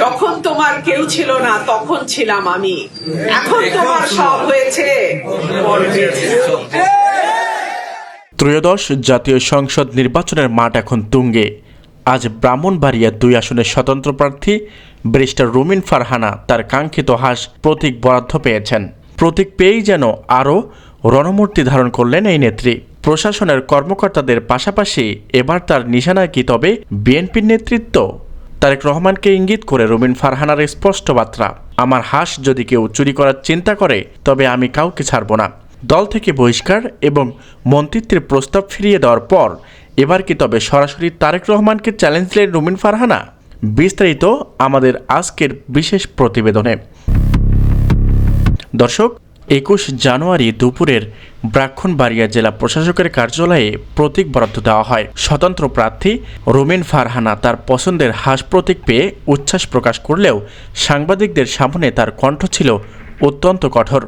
যখন তোমার কেউ ছিল না তখন ছিলাম আমি, এখন তোমার সব হয়েছে, পর হয়েছে। ত্রয়োদশ জাতীয় সংসদ নির্বাচনের মাঠ এখন তুঙ্গে। আজ ব্রাহ্মণবাড়িয়া 2 আসনের স্বতন্ত্র প্রার্থী ব্যারিস্টার রুমিন ফারহানা তার কাঙ্ক্ষিত হাঁস প্রতীক বরাদ্দ পেয়েছেন। প্রতীক পেয়েই যেন আরও রণমূর্তি ধারণ করলেন এই নেত্রী। প্রশাসনের কর্মকর্তাদের পাশাপাশি এবার তার নিশানায় কি তবে বিএনপির নেতৃত্ব? তারেক রহমানকে ইঙ্গিত করে রুমিন ফারহানার স্পষ্ট বার্তা, আমার হাঁস যদি কেউ চুরি করার চিন্তা করে তবে আমি কাউকে ছাড়ব না। দল থেকে বহিষ্কার এবং মন্ত্রিত্বের প্রস্তাব ফিরিয়ে দেওয়ার পর এবার কি তবে সরাসরি তারেক রহমানকে চ্যালেঞ্জ দিলেন রুমিন ফারহানা? বিস্তারিত আমাদের আজকের বিশেষ প্রতিবেদনে। দর্শক, 21 জানুয়ারি দুপুরের ব্রাহ্মণবাড়িয়া জেলা প্রশাসকের কার্যালয়ে প্রতীক বরাদ্দ দেওয়া হয়। স্বতন্ত্র প্রার্থী রুমিন ফারহানা তার পছন্দের হাঁস প্রতীক পেয়ে উচ্ছ্বাস প্রকাশ করলেও সাংবাদিকদের সামনে তার কণ্ঠ ছিল অত্যন্ত কঠোর।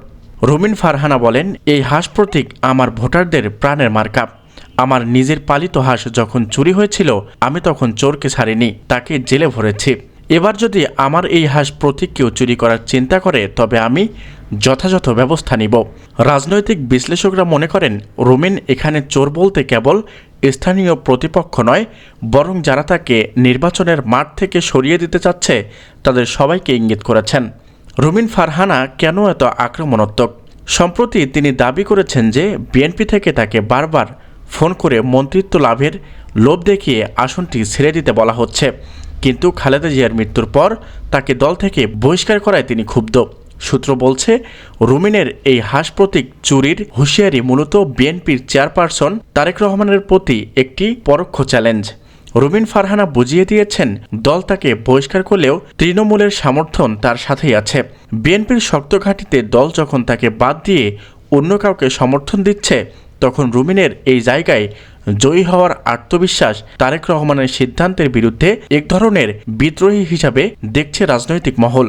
রুমিন ফারহানা বলেন, এই হাঁস প্রতীক আমার ভোটারদের প্রাণের মার্কা। আমার নিজের পালিত হাঁস যখন চুরি হয়েছিল আমি তখন চোরকে ছাড়িনি, তাকে জেলে ভরেছি। এবার যদি আমার এই হাঁস প্রতীক কেউ চুরি করার চিন্তা করে তবে আমি যথাযথ ব্যবস্থা নিব। রাজনৈতিক বিশ্লেষকরা মনে করেন রুমিন এখানে চোর বলতে কেবল স্থানীয় প্রতিপক্ষ নয়, বরং যারা তাকে নির্বাচনের মাঠ থেকে সরিয়ে দিতে চাচ্ছে তাদের সবাইকে ইঙ্গিত করেছেন। রুমিন ফারহানা কেন এত আক্রমণাত্মক? সম্প্রতি তিনি দাবি করেছেন যে বিএনপি থেকে তাকে বারবার ফোন করে মন্ত্রিত্ব লাভের লোভ দেখিয়ে আসনটি ছেড়ে দিতে বলা হচ্ছে, কিন্তু খালেদা জিয়ার মৃত্যুর পর তাকে দল থেকে বহিষ্কার করায় তিনি ক্ষুব্ধ। সূত্র বলছে, রুমিনের এই হাঁস প্রতীক চুরির হুঁশিয়ারি মূলত বিএনপির চেয়ারপারসন তারেক রহমানের প্রতি একটি পরোক্ষ চ্যালেঞ্জ। রুমিন ফারহানা বুঝিয়ে দিয়েছেন দল তাকে বহিষ্কার করলেও তৃণমূলের সমর্থন তার সাথেই আছে। বিএনপির শক্ত ঘাঁটিতে দল যখন তাকে বাদ দিয়ে অন্য কাউকে সমর্থন দিচ্ছে তখন রুমিনের এই জায়গায় জয়ী হওয়ার আত্মবিশ্বাস তারেক রহমানের সিদ্ধান্তের বিরুদ্ধে এক ধরনের বিদ্রোহী হিসাবে দেখছে রাজনৈতিক মহল।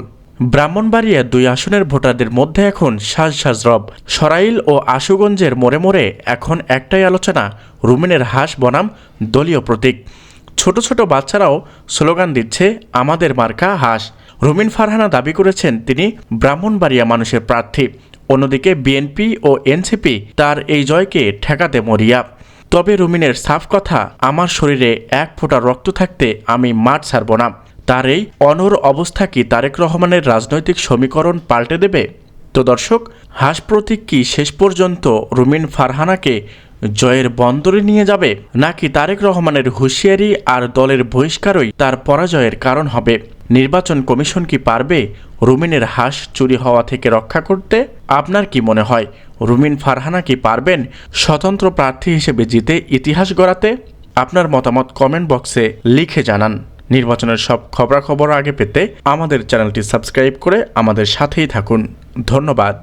ব্রাহ্মণবাড়িয়া 2 আসনের ভোটারদের মধ্যে এখন সাজ রব। সরাইল ও আশুগঞ্জের মোড়ে মোড়ে এখন একটাই আলোচনা, রুমিনের হাঁস বনাম দলীয় প্রতীক। ছোট ছোট বাচ্চারাও স্লোগান দিচ্ছে, আমাদের মার্কা হাঁস। রুমিন ফারহানা দাবি করেছেন তিনি ব্রাহ্মণবাড়িয়া মানুষের প্রার্থী। অন্যদিকে বিএনপি ও এনসিপি তার এই জয়কে ঠেকাতে মরিয়া। তবে রুমিনের সাফ কথা, আমার শরীরে 1 ফোঁটা রক্ত থাকতে আমি মাঠ ছাড়ব না। তার এই অনড় অবস্থা কি তারেক রহমানের রাজনৈতিক সমীকরণ পাল্টে দেবে? তো দর্শক, হাঁস প্রতীক কি শেষ পর্যন্ত রুমিন ফারহানাকে জয়ের বন্দরে নিয়ে যাবে, নাকি তারেক রহমানের হুঁশিয়ারি আর দলের বহিষ্কারই তার পরাজয়ের কারণ হবে? নির্বাচন কমিশন কি পারবে রুমিনের হাঁস চুরি হওয়া থেকে রক্ষা করতে? আপনার কি মনে হয়, রুমিন ফারহানা কি পারবেন স্বতন্ত্র প্রার্থী হিসেবে জিতে ইতিহাস গড়াতে? আপনার মতামত কমেন্ট বক্সে লিখে জানান। নির্বাচনের সব খবরাখবর আগে পেতে আমাদের চ্যানেলটি সাবস্ক্রাইব করে আমাদের সাথেই থাকুন। ধন্যবাদ।